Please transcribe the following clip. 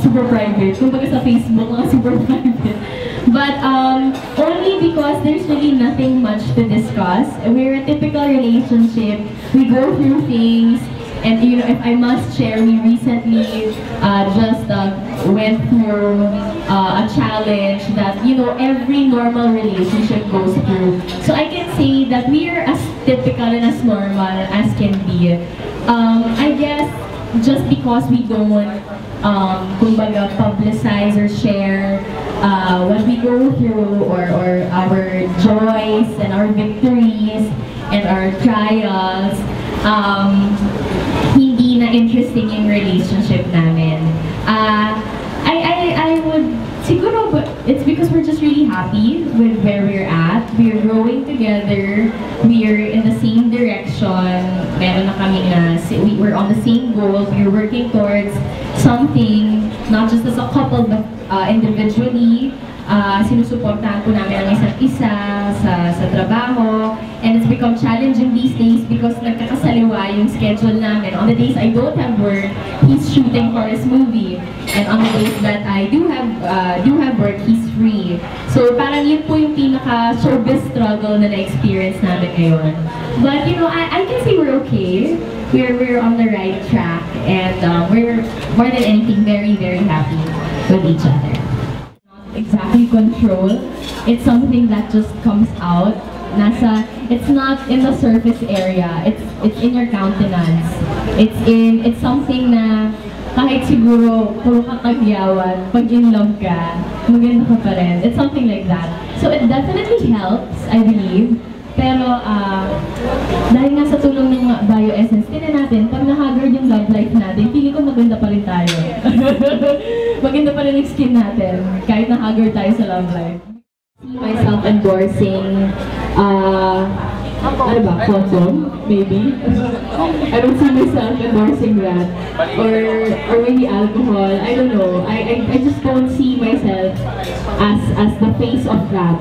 super private. Kumbaga sa Facebook, super private. But only because there's really nothing much to discuss. We're a typical relationship. We go through things. And you know, if I must share, we recently just went through a challenge that, you know, every normal relationship goes through. So I can say that we are as typical and as normal as can be. I guess just because we don't kumbaga, publicize or share what we go through, or our joys and our victories and our trials, hindi na interesting yung relationship namin. I would siguro, but it's because we're just really happy with where we're at. We're growing together. We're in the same direction. Meron na kami na, we're on the same goal. We're working towards something, not just as a couple, but individually. Sinusuportahan po namin ang isa't isa sa trabaho. And it's become challenging these days because nagkakasaliwa yung schedule namin. On the days I don't have work, he's shooting for his movie. And on the days that I do have work, he's free. So parang yun po yung pinaka-showbiz struggle na na-experience namin ngayon. But you know, I can say we're okay. We're on the right track. And we're more than anything very, very happy with each other. Exactly control. It's something that just comes out. It's not in the surface area. It's in your countenance. It's something na kahit siguro puro ka kagyawan, pag in love ka, maganda ka pa rin. It's something like that. So it definitely helps, I believe. Pero dahil nga sa tulong ng Bioessence, tinan natin, pag na-haggard yung love life natin, feeling ko maganda pa rin tayo. Maganda pa rin yung skin natin, kahit na-haggard tayo sa love life. See myself endorsing, ano ba, condom, maybe? I don't see myself endorsing that. Or maybe alcohol, I don't know. I just don't see myself as the face of that.